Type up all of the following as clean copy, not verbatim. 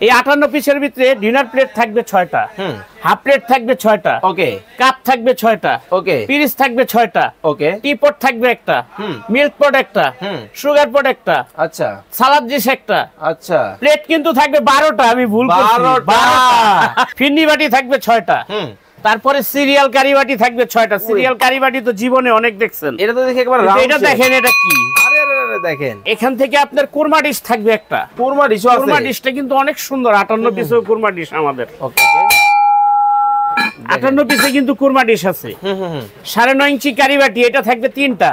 এই 58 পিসের ভিতরে ডিনার প্লেট থাকবে 6টা, হাফ প্লেট থাকবে 6টা, ওকে, কাপ থাকবে 6টা, ওকে, পিরিচ থাকবে 6টা, ওকে, টি পট থাকবে একটা, মিল্ক পট একটা, সুগার পট একটা, আচ্ছা, সালাদ ডিশ একটা, আচ্ছা, প্লেট কিন্তু থাকবে 12টা, আমি ভুল করছি 12টা। ফিরনি বাটি থাকবে 6টা, তারপরে সিরিয়াল কারি বাটি থাকবে 6টা। সিরিয়াল কারি বাটি তো জীবনে অনেক দেখছেন, এটা তো দেখে একবার এটা দেখেন এটা কি, আরে আরে আরে দেখেন, এখান থেকে আপনার কোরমা ডিশ থাকবে একটা, কোরমা ডিশও আছে, কোরমা ডিশটা কিন্তু অনেক সুন্দর, 58 পিসের কোরমা ডিশ আমাদের, ওকে, 58 পিসে কিন্তু কোরমা ডিশ আছে। 9.5 ইঞ্চি কারি বাটি, এটা থাকবে তিনটা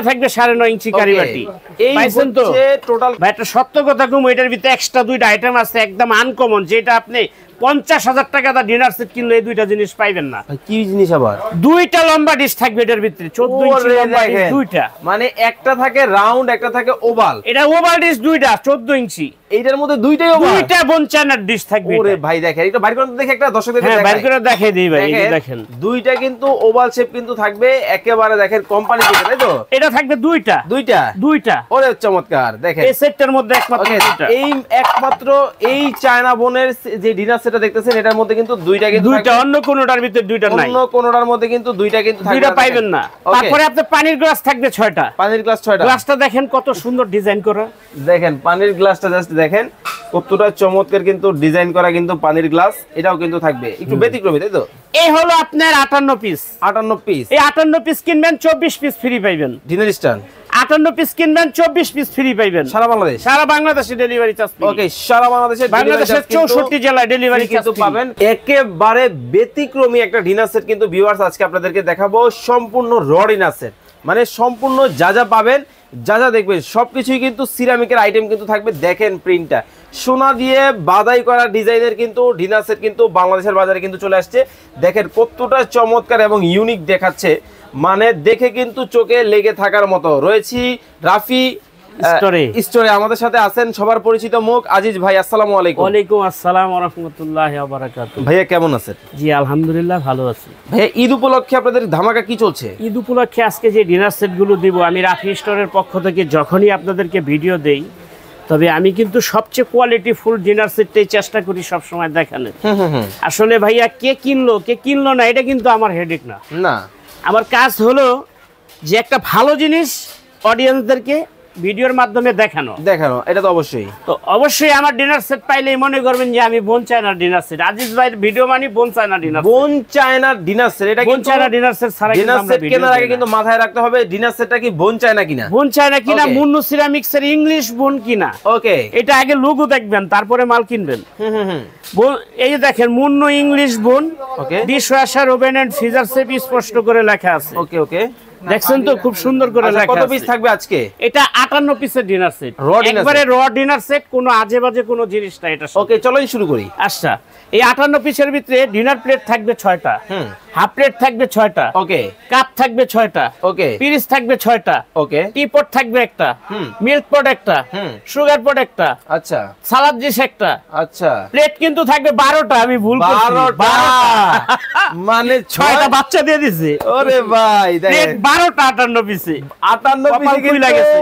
থাকবে 9.5 ইঞ্চি কারি বাটি। এই পাইছেন তো টোটাল ভাই, একটা সত্য কথা কম, এটার ভিতরে এক্সট্রা 2টা আইটেম আছে একদম আনকমন, যেটা আপনি 50,000 টাকা দা ডিনার সেট কিনলে এই 2টা জিনিস পাইবেন না। কি জিনিস আবার? 2টা লম্বা ডিশ থাকবে এটার ভিতরে, 14 ইঞ্চি লম্বা ডিশ 2টা, মানে একটা থাকে রাউন্ড, একটা থাকে ওভাল। এটা ওভাল ডিশ 2টা 14 ইঞ্চি, এইটার মধ্যে দুইটাই ওভাল, 2টা বোনচানার ডিশ থাকবে। ওরে ভাই দেখেন, এটা বাইর করে দেখে একটা দর্শকদের দেখাই, হ্যাঁ বাইর করে দেখাই দেই ভাই, এই দেখেন দুইটা কিন্তু ওভাল শেপ কিন্তু থাকবে একেবারে, দেখেন কোম্পানি থেকে, তাই তো? এটা থাকবে দুইটা। ওরে চমৎকার, দেখেন এই সেটটার মধ্যে একমাত্র দুইটা, এই একমাত্র এই চায়না বোনের যে ডিনার সেটটা দেখতেছেন, এটার মধ্যে কিন্তু দুইটা অন্য কোনটার ভিতরে দুইটা নাই, অন্য কোনটার মধ্যে কিন্তু দুইটা থাকবে, দুইটা পাইবেন না। তারপরে আপনার পানির গ্লাস থাকবে 6টা, পানির গ্লাস 6টা, গ্লাসটা দেখেন কত সুন্দর ডিজাইন করা, দেখেন পানির গ্লাসটা জাস্ট দেখেন কতটা চমৎকার কিন্তু ডিজাইন করা কিন্তু পানির গ্লাস, এটাও কিন্তু থাকবে একটু ব্যতিক্রমী, তাই তো? এই হলো আপনার 58 পিস, 58 পিস, এই 58 পিস কিনবেন 24 পিস ফ্রি পাইবেন, ডিনার স্ট্যান্ড 58 পিস কিনবেন 24 পিস ফ্রি পাইবেন, সারা বাংলাদেশে ডেলিভারি চার্জ ফ্রি। ওকে, সারা বাংলাদেশের বাংলাদেশের 64 জেলায় ডেলিভারি চার্জ পাবেন। একেবারে ব্যতিক্রমী একটা ডিনার সেট কিন্তু ভিউয়ার্স আজকে আপনাদেরকে দেখাবো, সম্পূর্ণ র ডিনার সেট, মানে সম্পূর্ণ যা যা পাবেন, যা যা দেখবেন সবকিছুই কিন্তু সিরামিকের আইটেম কিন্তু থাকবে। দেখেন প্রিন্টটা সোনা দিয়ে বাদাই করা ডিজাইনের কিন্তু ডিনার সেট কিন্তু বাংলাদেশের বাজারে কিন্তু চলে আসছে। দেখেন কতটা চমৎকার এবং ইউনিক দেখাচ্ছে, মানে দেখে কিন্তু চোখে লেগে থাকার মতো। রয়েছি রাফি স্টোরে, আমাদের সাথে আছেন সবার পরিচিত মুখ আজিজ ভাই। আসসালামু আলাইকুম। ওয়ালাইকুম আসসালাম ওয়া রাহমাতুল্লাহি ওয়া বারাকাতুহু। ভাইয়া কেমন আছেন? জি আলহামদুলিল্লাহ ভালো আছি। ভাইয়া ঈদ উপলক্ষে আপনাদের ধামাকা কি চলছে? ঈদ উপলক্ষে আজকে যে ডিনার সেটগুলো দিব, আমি রাফি স্টোরের পক্ষ থেকে যখনই আপনাদেরকে ভিডিও দেই, তবে আমি কিন্তু সবচেয়ে কোয়ালিটি ফুল ডিনার সেটটাই চেষ্টা করি সব সময় দেখানোর। আসলে ভাইয়া কে কিনলো না এটা কিন্তু আমার হেডেক না, আমার কাজ হলো যে একটা ভালো জিনিস অডিয়েন্সদেরকে ভিডিওর মাধ্যমে দেখানো, এটা তো অবশ্যই। তো অবশ্যই আমার ডিনার সেট পাইলেই মনে করবেন যে আমি বোন চায়নার ডিনার সেট, আজিজ ভাইয়ের ভিডিও মানে বোন চায়নার ডিনার সেট, এটা বোন চায়না ডিনার সেট ছাড়া ডিনার সেট কেনার আগে কিন্তু মাথায় রাখতে হবে ডিনার সেটটা কি বোন চায়না কিনা, মুন্নু সিরামিক্স এর ইংলিশ বোন কিনা। ওকে, এটা আগে লোগো দেখবেন তারপরে মাল কিনবেন। এই যে দেখেন মুন্নু English bone, dishwasher oven and freezer set স্পষ্ট করে লেখা আছে। ওকে, দেখছেন তো খুব সুন্দর করে লেখা আছে। কত পিস থাকবে আজকে? এটা 58 পিসের ডিনার সেট, একবারে র ডিনার সেট, কোনো আজে বাজে কোনো জিনিস না এটা। ওকে চলেন শুরু করি। আচ্ছা, এই 58 পিসের ভিতরে ডিনার প্লেট থাকবে 6টা, হাফ প্লেট থাকবে 6টা, ওকে, কাপ থাকবে 6টা, ওকে, পিরিচ থাকবে 6টা, ওকে, টি পট থাকবে একটা, মিল্ক পট একটা, সুগার পট একটা, আচ্ছা, সালাদ ডিশ একটা, আচ্ছা, প্লেট কিন্তু থাকবে 12টা, আমি ভুল করছি 12টা, মানে 6টা বাচ্চা দিয়ে দিছে। ওরে ভাই দেখেন 12টা 58 পিসে, 58 পিসে কি লাগেছে,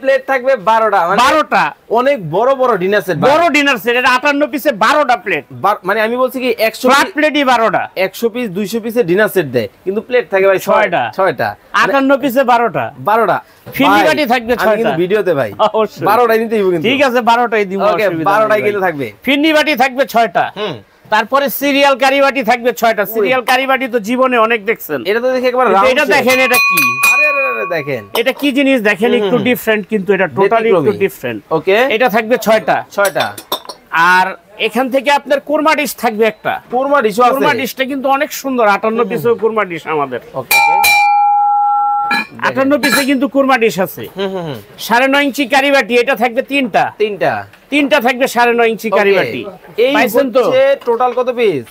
প্লেট থাকবে 12টা, মানে 12টা অনেক বড় বড় ডিনার সেট, বড় ডিনার সেট। এটা 58 পিসে 12টা প্লেট, মানে আমি বলছি কি 100 ফ্ল্যাট প্লেটই 12টা, 100 পিস 200 পিসের ডিনার সেট দেয়, কিন্তু প্লেট থাকে ভাই 6টা, 58 পিসে 12টা, ফিরনি বাটি থাকবে 6টা। কিন্তু ভিডিওতে ভাই অবশ্যই 12টাই নিতে দিব, কিন্তু ঠিক আছে 12টাই দিব, ওকে 12টাই কিন্তু থাকবে। ফিরনি বাটি থাকবে 6টা, তারপরে সিরিয়াল কারি বাটি থাকবে 6টা। সিরিয়াল কারি বাটি তো জীবনে অনেক দেখছেন, এটা তো দেখে একবার এটা দেখেন এটা কি, আরে আরে আরে দেখেন এটা কি জিনিস দেখেন, একটু ডিফারেন্ট কিন্তু, এটা টোটালি একটু ডিফারেন্ট। ওকে, এটা থাকবে 6টা, আর এখান থেকে আপনার কোরমা ডিশ থাকবে একটা, কোরমা ডিশটা কিন্তু অনেক সুন্দর। 58 পিসের কোরমা ডিশ আমাদের, 58 পিসে কিন্তু কোরমা ডিশ আছে। 9.5 ইঞ্চি কারি বাটি, এটা থাকবে তিনটা থাকবে 9.5 ইঞ্চি কারি বাটি। পাইছেন তো টোটাল কত পিস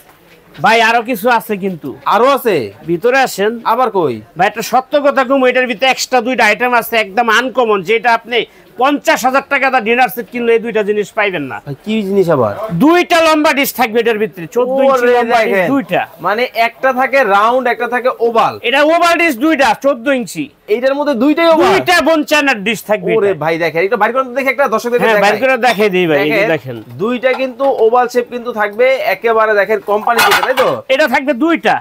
ভাই? আরো কিছু আছে, কিন্তু আরো আছে, ভিতরে আসেন। আবার কই ভাই একটা সত্য কথা কম, এটার ভিতরে এক্সট্রা 2টা আইটেম আছে একদম আনকমন, যেটা আপনি 50,000 টাকা দা ডিনার সেট কিনলে এই দুইটা জিনিস পাইবেন না। কি জিনিস আবার? দুইটা লম্বা ডিশ থাকবে এটার ভিতরে, 14 ইঞ্চি লম্বা ডিশ দুইটা। মানে একটা থাকে রাউন্ড, একটা থাকে ওভাল। এটা ওভাল ডিশ দুইটা 14 ইঞ্চি। এইটার মধ্যে দুইটাই ওভাল, দুইটা বোনচানার ডিশ থাকবে। ওরে ভাই দেখেন, এটা বাইর করে দেখে একটা দর্শকদের হ্যাঁ বাইর করে দেখাই দেই ভাই, এই যে দেখেন দুইটা কিন্তু ওভাল শেপ কিন্তু থাকবে একেবারে, দেখেন কোম্পানি থেকে, তাই তো? এটা থাকবে দুইটা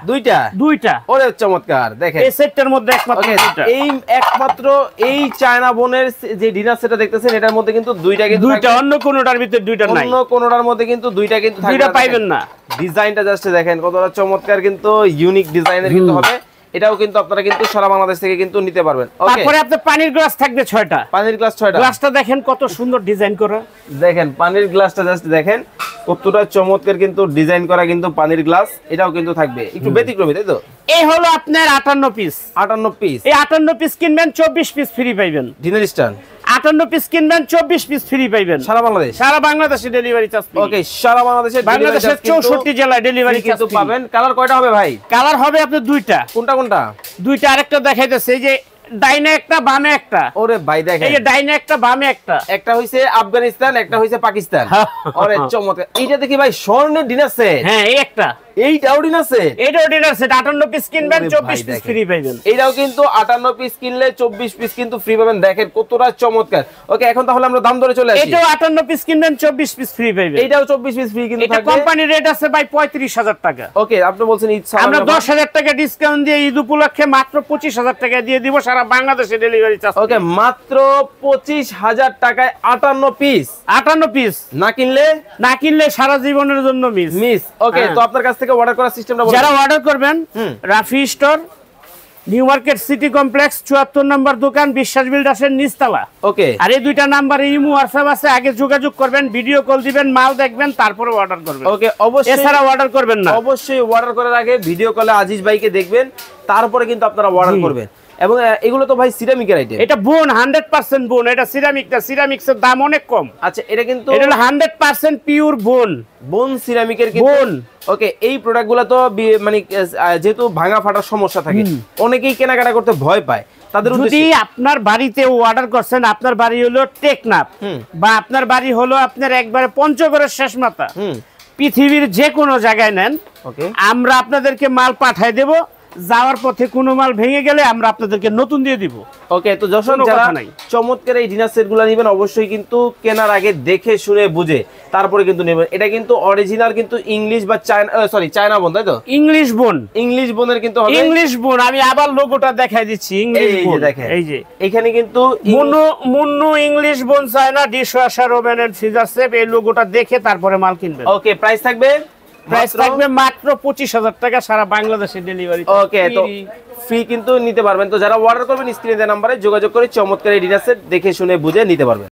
দুইটা। ওরে চমৎকার, দেখেন এই সেটটার মধ্যে একমাত্র দুইটা। এই একমাত্র এই চায়না বোনের যে ডিনার সেটটা দেখতেছেন, এটার মধ্যে কিন্তু দুইটা কিন্তু দুইটা, অন্য কোনোটার ভিতরে দুইটা নাই, অন্য কোনোটার মধ্যে কিন্তু দুইটা কিন্তু থাকবে, দুইটা পাইবেন না। ডিজাইনটা জাস্ট দেখেন কতটা চমৎকার, কিন্তু ইউনিক ডিজাইনের কিন্তু হবে। এটাও কিন্তু আপনারা কিন্তু সারা বাংলাদেশ থেকে কিন্তু নিতে পারবেন। ওকে, তারপরে আপনার পানির গ্লাস থাকবে 6টা। পানির গ্লাস 6টা। গ্লাসটা দেখেন কত সুন্দর ডিজাইন করা, দেখেন পানির গ্লাসটা জাস্ট দেখেন কতটা চমৎকার কিন্তু ডিজাইন করা কিন্তু পানির গ্লাস। এটাও কিন্তু থাকবে একটু ব্যতিক্রমী, তাই তো? এই হলো আপনার 58 পিস। 58 পিস। এই 58 পিস কিনবেন 24 পিস ফ্রি পাইবেন। ডিনার স্ট্যান্ড 58 পিস কিনবেন 24 পিস ফ্রি পাইবেন সারা বাংলাদেশ। সারা বাংলাদেশে ডেলিভারি চার্জ। ওকে, সারা বাংলাদেশে বাংলাদেশের 64 জেলায় ডেলিভারি কিন্তু পাবেন। কালার কয়টা হবে ভাই? কালার হবে আপনার দুইটা। কোনটা? দুইটা। আরেকটা দেখাইতেছে, এই যে ডাইনে একটা বামে একটা। ওরে ভাই দেখেন, এই যে ডাইনে একটা বামে একটা। একটা হইছে আফগানিস্তান, একটা হইছে পাকিস্তান। ওরে চমৎকার। এইটা দেখি ভাই স্বর্ণের ডিনার সেট। হ্যাঁ এই একটা, এইটাও ডিনার সেট। এইটাও ডিনার সেট। 58 পিস কিনবেন 24 পিস ফ্রি পাইবেন। এটাও কিন্তু 58 পিস কিনলে 24 পিস কিন্তু ফ্রি পাবেন। দেখেন কতটা চমৎকার। ওকে, এখন তাহলে আমরা দাম ধরে চলে আসি। এটাও 58 পিস কিনবেন 24 পিস ফ্রি পাইবেন। এটাও 24 পিস ফ্রি কিন্তু এটা থাকবে। কোম্পানি রেট আছে ভাই 35,000 টাকা। ওকে, আপনি বলছেন ঈদ ছাড়া আমরা 10,000 টাকা ডিসকাউন্ট দিয়ে ঈদ উপলক্ষে মাত্র 25,000 টাকা দিয়ে দিব সারা বাংলাদেশে ডেলিভারি চার্জ। ওকে, মাত্র 25,000 টাকায় 58 পিস। 58 পিস না কিনলে সারা জীবনের জন্য মিস। ওকে, তো আপনার কাছ থেকে অর্ডার করার সিস্টেমটা বলুন। যারা অর্ডার করবেন, Rafi store, new market city complex 74 নম্বর দোকান, বিশ্বাস বিল্ডার্সের নিচতলা। ওকে, আর এই দুইটা নাম্বারে ইমো হোয়াটসঅ্যাপ আছে, আগে যোগাযোগ করবেন, ভিডিও কল দিবেন, মাল দেখবেন, তারপরে অর্ডার করবেন। ওকে, অবশ্যই এছাড়া অর্ডার করবেন না। অবশ্যই অর্ডার করার আগে ভিডিও কলে আজিজ ভাইকে দেখবেন, তারপরে কিন্তু আপনারা অর্ডার করবেন। এবং এগুলো তো ভাই সিরামিকের আইটেম। এটা বোন, 100% বোন। এটা সিরামিক না, সিরামিক্সের দাম অনেক কম। আচ্ছা, এটা কিন্তু এটা হলো 100% পিওর বোন সিরামিকের কিন্তু বোন। ওকে, এই প্রোডাক্টগুলো তো মানে যেহেতু ভাঙা ফাটার সমস্যা থাকে, অনেকেই কেনাকাটা করতে ভয় পায়। তাদের যদি আপনার বাড়িতে অর্ডার করছেন, আপনার বাড়ি হলো টেকনাফ বা আপনার বাড়ি হলো আপনার একবারে পঞ্চগড়ের শেষ মাথা, পৃথিবীর যে কোনো জায়গায় নেন, ওকে, আমরা আপনাদেরকে মাল পাঠায় দেব। যাওয়ার পথে কোনো মাল ভেঙে গেলে আমরা আপনাদেরকে নতুন দিয়ে দিব। ওকে, তো যখন যারা চমৎকার এই ডিনার সেটগুলো নেবেন, অবশ্যই কিন্তু কেনার আগে দেখে শুনে বুঝে তারপরে কিন্তু নেবেন। এটা কিন্তু অরিজিনাল কিন্তু ইংলিশ বা চায়না বোন, তাই তো? ইংলিশ বোনের কিন্তু হবে। ইংলিশ বোন। আমি আবার লোগোটা দেখাই দিচ্ছি। ইংলিশ বোন দেখেন, এই যে এখানে কিন্তু মুন্নু English bone china dishwasher oven and freezer set, এই লোগোটা দেখে তারপরে মাল কিনবেন। ওকে, প্রাইস থাকবে মাত্র 25,000 টাকা সারা বাংলাদেশে ডেলিভারি। ওকে, তো ফ্রি কিন্তু নিতে পারবেন। তো যারা অর্ডার করবেন স্ক্রিনে দেওয়া নম্বরে যোগাযোগ করে চমৎকার এই ডিনার সেট দেখে শুনে বুঝে নিতে পারবেন।